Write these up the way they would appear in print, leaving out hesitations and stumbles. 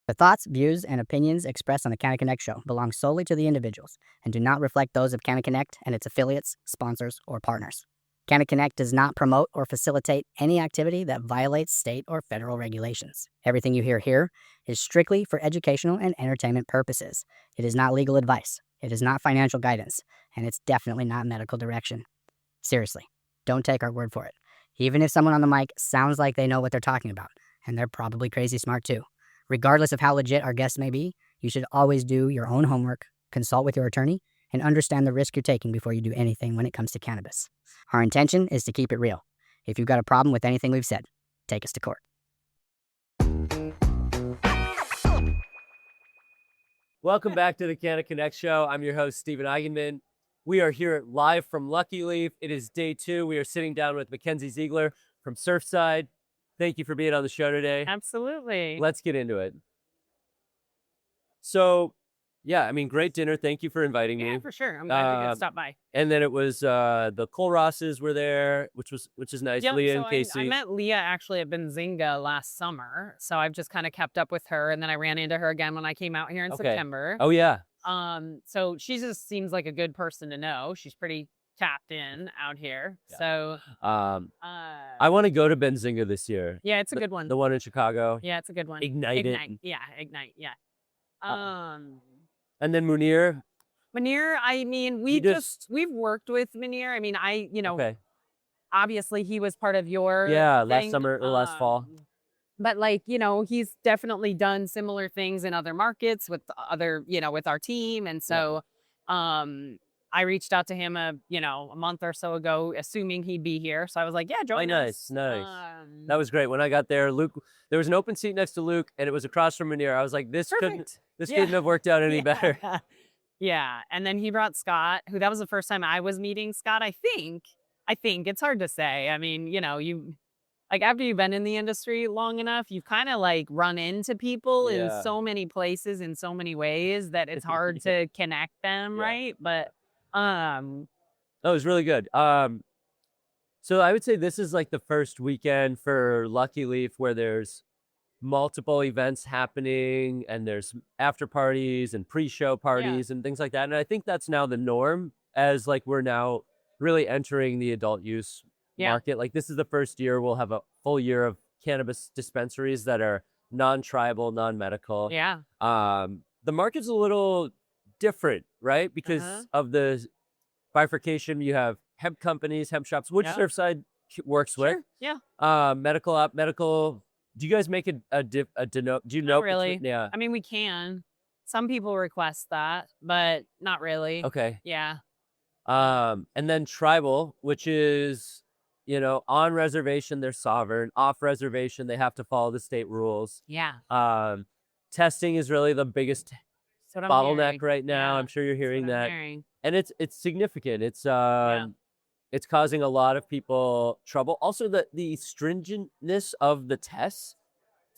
The thoughts, views, and opinions expressed on the Canna Connect show belong solely to the individuals and do not reflect those of Canna Connect and its affiliates, sponsors, or partners. Canna Connect does not promote or facilitate any activity that violates state or federal regulations. Everything you hear here is strictly for educational and entertainment purposes. It is not legal advice, it is not financial guidance, and it's definitely not medical direction. Seriously, don't take our word for it. Even if someone on the mic sounds like they know what they're talking about, and they're probably crazy smart too. Regardless of how legit our guests may be, you should always do your own homework, consult with your attorney, and understand the risk you're taking before you do anything when it comes to cannabis. Our intention is to keep it real. If you've got a problem with anything we've said, take us to court. Welcome back to the Canna Connect show. I'm your host, Steven Eigenman. We are here live from Lucky Leaf. It is day 2. We are sitting down with Mackenzie Ziegler from Surfside. Thank you for being on the show today. Absolutely. Let's get into it. So, yeah, I mean, great dinner. Thank you for inviting me. Yeah, for sure. I'm glad you could stop by. And then it was the Cole Rosses were there, which is nice. Yep, Leah so and Casey. I met Leah actually at Benzinga last summer, so I've just kind of kept up with her, and then I ran into her again when I came out here in September. Oh yeah. So she just seems like a good person to know. She's pretty tapped in out here. Yeah. So I want to go to Benzinga this year. Yeah, it's a good one. The one in Chicago. Yeah, it's a good one. Ignite. Yeah, Ignite. Yeah. And then Munir, I mean, we've worked with Munir. I mean, obviously he was part of your last summer or last fall. But he's definitely done similar things in other markets with other, with our team. And so I reached out to him a month or so ago, assuming he'd be here. So I was like, yeah, join us. Nice. That was great. When I got there, Luke, there was an open seat next to Luke, and it was across from Munir. I was like, this couldn't have worked out any better. Yeah. And then he brought Scott, who that was the first time I was meeting Scott. I think it's hard to say. I mean, you after you've been in the industry long enough, you've kind of run into people in so many places in so many ways that it's hard to connect them. Right. But it was really good. So I would say this is the first weekend for Lucky Leaf where there's multiple events happening and there's after parties and pre-show parties and things like that. And I think that's now the norm as we're now really entering the adult use market. This is the first year we'll have a full year of cannabis dispensaries that are non-tribal, non-medical. Yeah. The market's a little different, right? Because of the bifurcation, you have hemp companies, hemp shops, which Surfside works with. Yeah. Medical. Do you guys make do you know? Not really. Yeah. I mean, we can. Some people request that, but not really. Okay. Yeah. And then tribal, which is, on reservation, they're sovereign. Off reservation, they have to follow the state rules. Yeah. Testing is really the biggest bottleneck right now. Yeah. I'm sure you're hearing that. And it's significant. It's causing a lot of people trouble. Also, the stringentness of the tests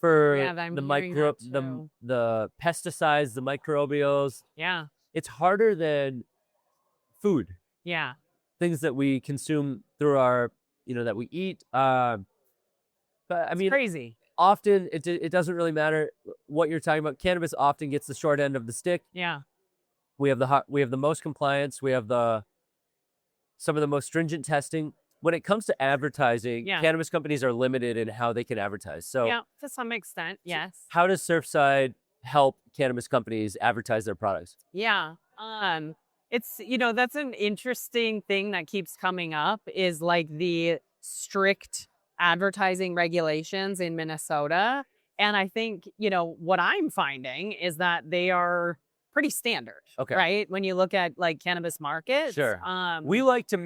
for the pesticides, the microbials. Yeah. It's harder than food. Yeah. Things that we consume through our, that we eat. But I mean, crazy. Often it doesn't really matter what you're talking about. Cannabis often gets the short end of the stick. Yeah. We have the most compliance. We have some of the most stringent testing. When it comes to advertising, cannabis companies are limited in how they can advertise. So to some extent, yes. How does Surfside help cannabis companies advertise their products? Yeah. It's, that's an interesting thing that keeps coming up is the strict advertising regulations in Minnesota. And I think, what I'm finding is that they are pretty standard, right? When you look at cannabis markets. Sure. We like to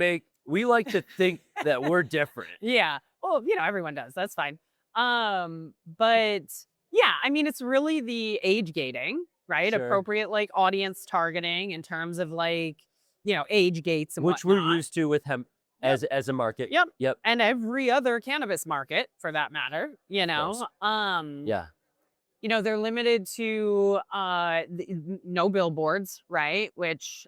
think that we're different. Yeah. Well, everyone does. That's fine. But yeah, I mean, it's really the age gating, right? Sure. Appropriate audience targeting in terms of age gates and which whatnot. We're used to with hemp as a market. Yep. And every other cannabis market for that matter, they're limited to no billboards, right? Which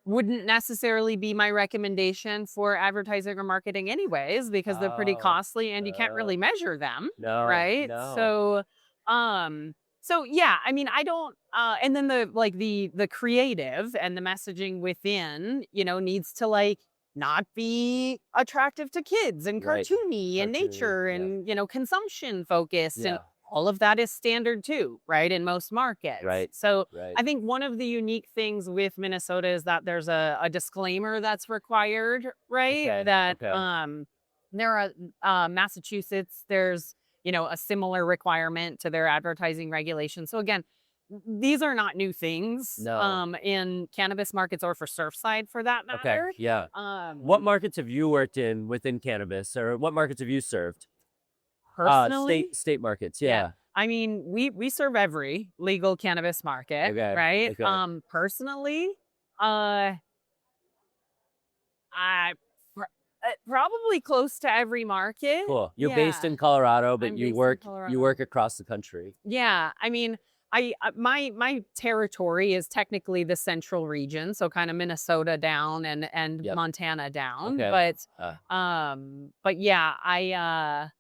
wouldn't necessarily be my recommendation for advertising or marketing anyways, because they're pretty costly and you can't really measure them, right? No. So So yeah, I mean, I don't and then the creative and the messaging within, needs to like not be attractive to kids and Right. cartoony and Cartoony. nature Yeah. and, consumption focused and Yeah. all of that is standard too, right? In most markets. Right. So Right. I think one of the unique things with Minnesota is that there's a disclaimer that's required, right? Okay. That Okay. there are Massachusetts, there's a similar requirement to their advertising regulations. So again, these are not new things No. in cannabis markets or for Surfside for that Okay. matter. Yeah. What markets have you worked in within cannabis, or what markets have you served? Personally, State markets. yeah. Yeah. I mean, we serve every legal cannabis market, Okay. right? Okay. Personally, I probably close to every market. Cool. You're based Yeah. in Colorado, but I'm you based in work Colorado. across the country. Yeah, I mean, my territory is technically the central region, so kind of Minnesota down and Yep. Montana down. Okay. But yeah, I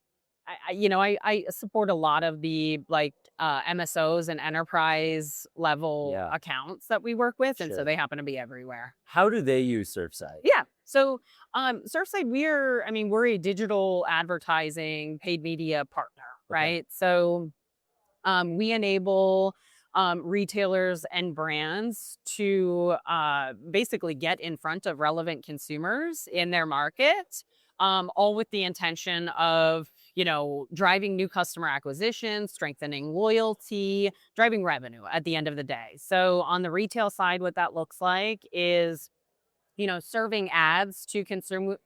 support a lot of the like MSOs and enterprise level Yeah. accounts that we work with, and so Sure. they happen to be everywhere. How do they use Surfside? Yeah. So, Surfside, we're a digital advertising paid media partner, Okay. right? So, we enable retailers and brands to basically get in front of relevant consumers in their market, all with the intention of, driving new customer acquisition, strengthening loyalty, driving revenue at the end of the day. So on the retail side, what that looks like is serving ads to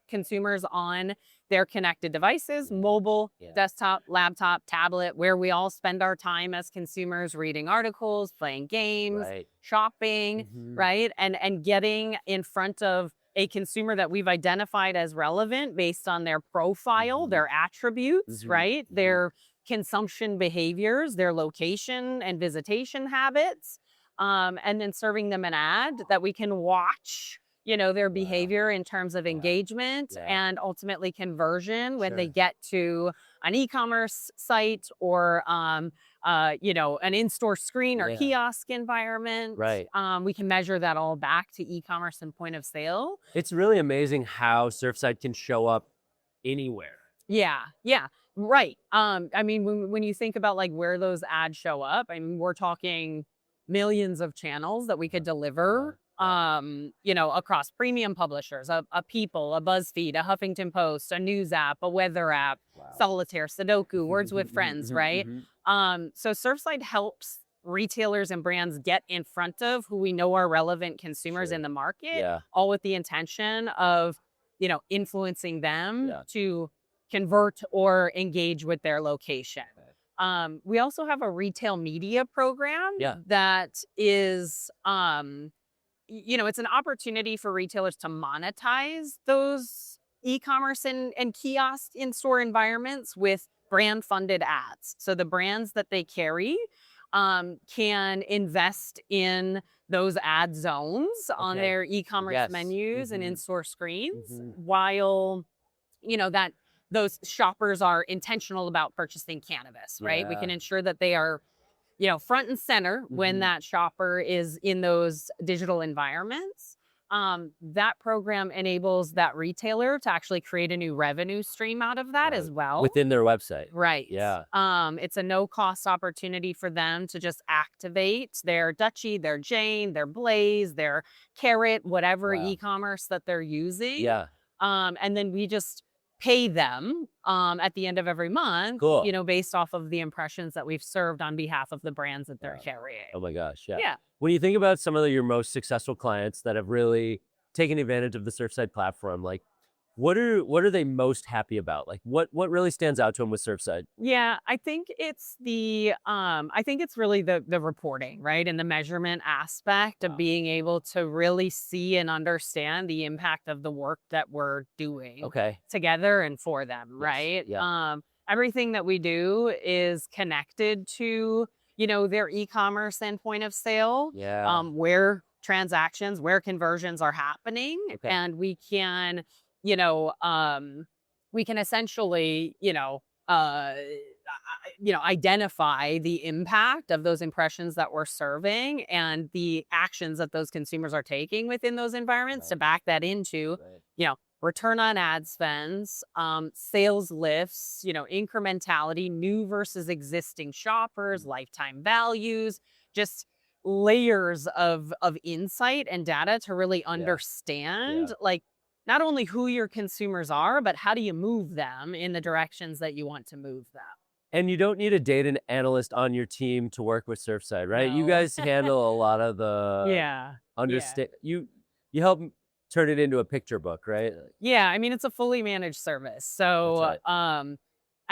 consumers on their connected devices, mobile, Yeah. desktop, laptop, tablet, where we all spend our time as consumers reading articles, playing games, Right. shopping, Mhm. right? And getting in front of a consumer that we've identified as relevant based on their profile, Mhm. their attributes, Mhm. right? Mhm. Their consumption behaviors, their location and visitation habits. And then serving them an ad that we can watch their Wow. behavior in terms of Yeah. engagement Yeah. and ultimately conversion when they Sure. get to an e-commerce site or an in-store screen or Yeah. kiosk environment. Right. We can measure that all back to e-commerce and point of sale. It's really amazing how Surfside can show up anywhere. Yeah, right. I mean, when you think about like where those ads show up, I mean, we're talking millions of channels that we could deliver. Across premium publishers, a People, a BuzzFeed, a Huffington Post, a news app, a weather app, Wow. Solitaire, Sudoku, Words with Mhm, Friends, mhm, right? mhm. So Surfside helps retailers and brands get in front of who we know are relevant consumers Sure. in the market, Yeah. all with the intention of, influencing them Yeah. to convert or engage with their location. Okay. We also have a retail media program Yeah. that is it's an opportunity for retailers to monetize those e-commerce and kiosk in-store environments with brand funded ads. So the brands that they carry can invest in those ad zones on Okay. their e-commerce Yes. menus and Mhm. in-store screens Mhm. while that those shoppers are intentional about purchasing cannabis, right? We Yeah. can ensure that they are front and center when Mhm. that shopper is in those digital environments. That program enables that retailer to actually create a new revenue stream out of that Right. as well. Within their website. Right. Yeah. It's a no cost opportunity for them to just activate their Dutchie, their Jane, their Blaze, their Carrot, whatever Wow. e-commerce that they're using. Yeah. And then we just pay them at the end of every month, Cool. based off of the impressions that we've served on behalf of the brands that they're Wow. carrying. Oh my gosh. Yeah. Yeah. When you think about some of your most successful clients that have really taken advantage of the Surfside platform, like what are they most happy about? Like what really stands out to them with Surfside? Yeah, I think it's really the reporting, right? And the measurement aspect of Wow. being able to really see and understand the impact of the work that we're doing Okay. together and for them, Yes. right? Yeah. Everything that we do is connected to, their e-commerce and point of sale, Yeah. where conversions are happening. Okay. And we can essentially, identify the impact of those impressions that we're serving and the actions that those consumers are taking within those environments to back that into, return on ad spends, sales lifts, incrementality, new versus existing shoppers, lifetime values, just layers of insight and data to really understand like not only who your consumers are, but how do you move them in the directions that you want to move them. And you don't need a data analyst on your team to work with Surfside, right? You No. guys handle a lot of the understand. You help turn it into a picture book, right? Yeah, I mean, it's a fully managed service. So,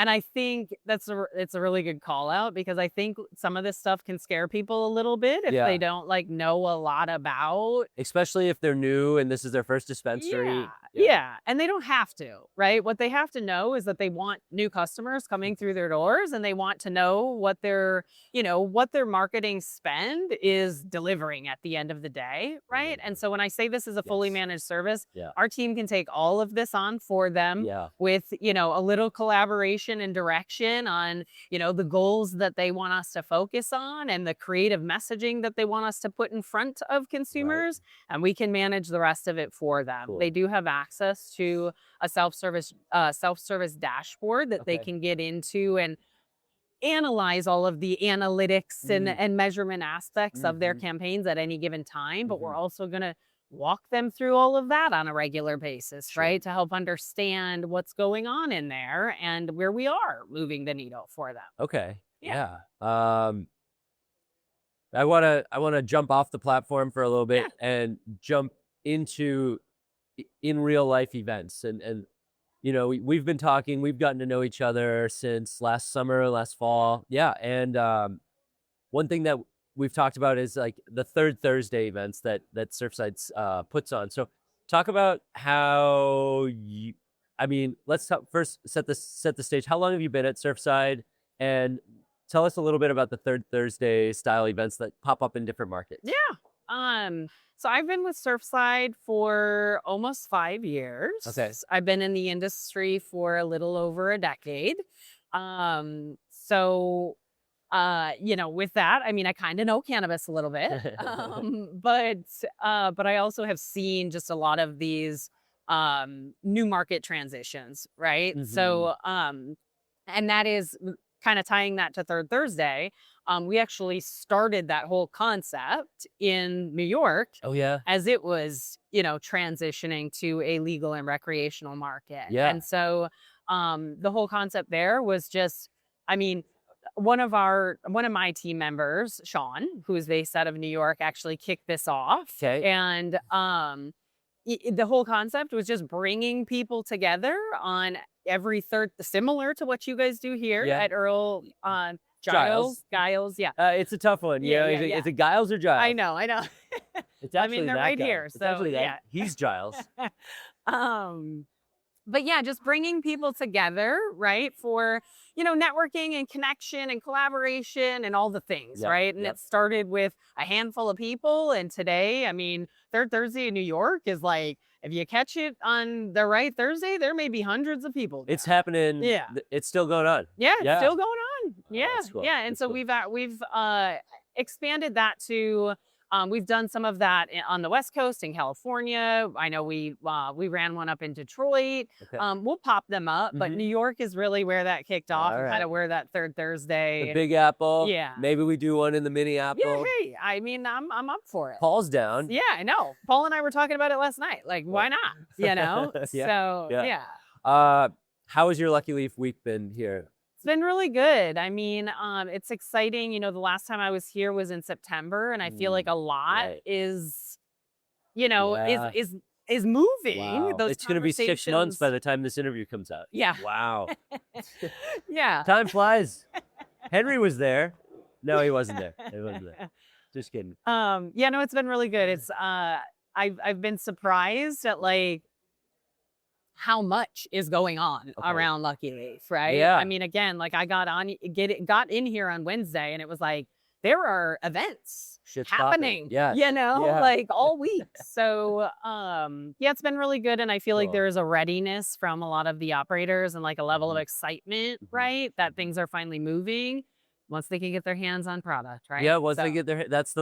and I think it's a really good call out because I think some of this stuff can scare people a little bit if they don't like know a lot about. Especially if they're new and this is their first dispensary. Yeah. And they don't have to, right? What they have to know is that they want new customers coming through their doors and they want to know what their marketing spend is delivering at the end of the day, right? And so when I say this is a fully managed service, our team can take all of this on for them with, a little collaboration and direction on, the goals that they want us to focus on and the creative messaging that they want us to put in front of consumers. And we can manage the rest of it for them. Cool. They do have access to a self-service dashboard that they can get into and analyze all of the analytics and measurement aspects of their campaigns at any given time. But we're also going to walk them through all of that on a regular basis, right? To help understand what's going on in there and where we are moving the needle for them. Okay. Yeah. I want to jump off the platform for a little bit and jump into in real life events. And we've been talking, we've gotten to know each other since last summer, last fall. Yeah. And one thing that we've talked about is like the Third Thursday events that Surfside puts on. So talk about how let's first set the stage. How long have you been at Surfside? And tell us a little bit about the Third Thursday style events that pop up in different markets. Yeah. So I've been with Surfside for almost 5 years. Okay. I've been in the industry for a little over a decade. With that, I kind of know cannabis a little bit, but I also have seen just a lot of these new market transitions, right? So, and that is kind of tying that to Third Thursday. We actually started that whole concept in New York. Oh yeah, as it was, transitioning to a legal and recreational market. Yeah, and so the whole concept there was just, one of my team members, Sean, who is based out of New York, actually kicked this off. Okay. And the whole concept was just bringing people together on every third, similar to what you guys do here at Earl Giles. Yeah. It's a tough one. Is it Giles or Giles? I know. It's actually they're that right guy. here. It's So actually that. He's Giles. But yeah, just bringing people together, right, for, networking and connection and collaboration and all the things, right? And it started with a handful of people. And today, Third Thursday in New York is like, if you catch it on the right Thursday, there may be hundreds of people there. It's happening. Yeah. It's still going on. Yeah, it's still going on. Yeah. That's cool. Yeah. And That's so cool. we've expanded that to, we've done some of that on the West Coast in California. I know we ran one up in Detroit. Okay. We'll pop them up, but New York is really where that kicked off and kind of where that Third Thursday. The Big Apple. Yeah. Maybe we do one in the Minneapolis. Yeah, hey, I'm up for it. Paul's down. Yeah, I know. Paul and I were talking about it last night. Like, why not? So yeah. How has your Lucky Leaf week been here? It's been really good. It's exciting. The last time I was here was in September, and I feel like a lot is moving. Wow. Those it's going to be 6 months by the time this interview comes out. Yeah. Wow. Yeah. Time flies. Henry was there. No, he wasn't there. He wasn't there. Just kidding. No, it's been really good. It's I've been surprised at like how much is going on around Lucky Leaf, right? Yeah. Again, like I got in here on Wednesday and it was like there are events Shit's happening, popping. Yeah. Yeah. like all week. So, yeah, it's been really good. And I feel like Cool. there's a readiness from a lot of the operators and like a level of Mhm. excitement, Mhm. right? That things are finally moving once they can get their hands on product, right? Yeah, once they So, get their that's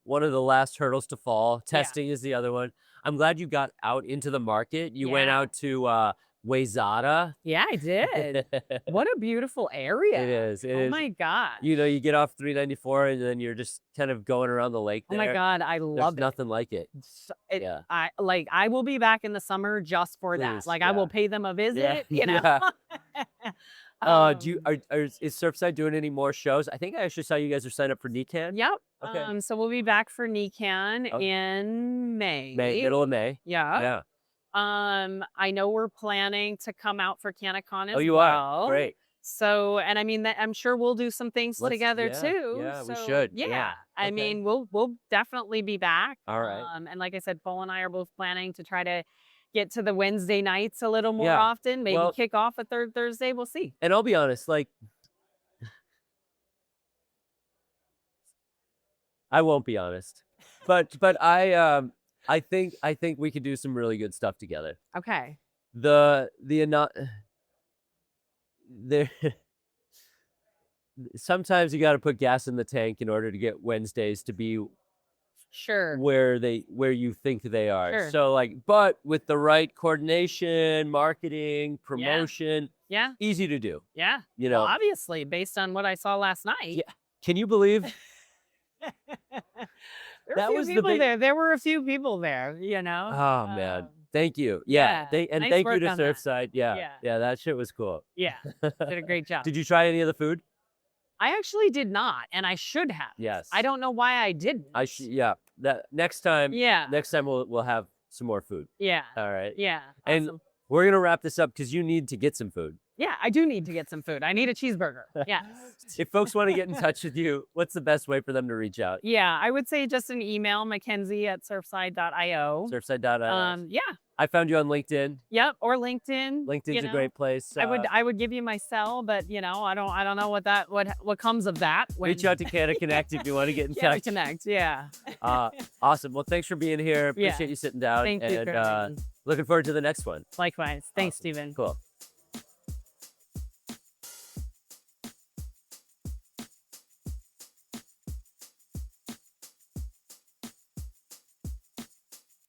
one of the last hurdles to fall. Yeah. Testing is the other one. I'm glad you got out into the market. You went Yeah. out to Wayzata. Yeah, I did. What a beautiful area. It is. It Oh is. my gosh. You get off 394 and then you're just kind of going around the lake Oh there. my God, I There's love it. nothing like it. Yeah. I will be back in the summer just for that. Please, Like I will yeah. pay them a visit, Yeah. you know. Yeah. Do you Um, is Surfside doing any more shows? I think I actually saw you guys are signed up for NECAN. Yep. Okay. So we'll be back for NECAN Oh. in Middle of May. Yeah. Yeah. I know we're planning to come out for CannaCon as Oh, you well. are. Great. So, and I mean, I'm sure we'll do some things together Yeah, too. yeah, we So, should. Yeah. Yeah. I Okay. mean, we'll definitely be back. All right. And like I said, Paul and I are both planning to try to get to the Wednesday nights a little more Yeah. often. Maybe Well- kick off a third Thursday. We'll see. And I'll be honest, like I won't be honest. But I think we could do some really good stuff together. Okay. There sometimes you got to put gas in the tank in order to get Wednesdays to be Sure. where you think they are. Sure. So like, but with the right coordination, marketing, promotion, Yeah. easy to do. Yeah. You Well, know, obviously, based on what I saw last night. Yeah. Can you believe There were That a few was the people big- there. There were a few people there, you know. Oh man, thank you. yeah, And nice thank you work to on that. Surfside. Yeah, that shit was cool. Yeah. Did a great job. Did you try any of the food? I actually did not, and I should have. Yes. I don't know why I didn't. Yeah. That next time. Yeah. Next time we'll have some more food. Yeah. All right. Yeah. And Awesome. we're gonna wrap this up because you need to get some food. Yeah, I do need to get some food. I need a cheeseburger. Yeah. If folks want to get in touch with you, what's the best way for them to reach out? Yeah, I would say just an email, Mackenzie@surfside.io. Surfside.io. Yeah. I found you on LinkedIn. Yep. Or LinkedIn. LinkedIn's you a know. great place. I would give you my cell, but you know, I don't know what comes of that. When Reach out to Canada Connect if you want to get in Canada touch. Connect. Yeah. Awesome. Well, thanks for being here. Yeah. Appreciate you sitting down. Thank you. And for having me. looking forward to the next one. Likewise. Thanks, Awesome. Stephen. Cool.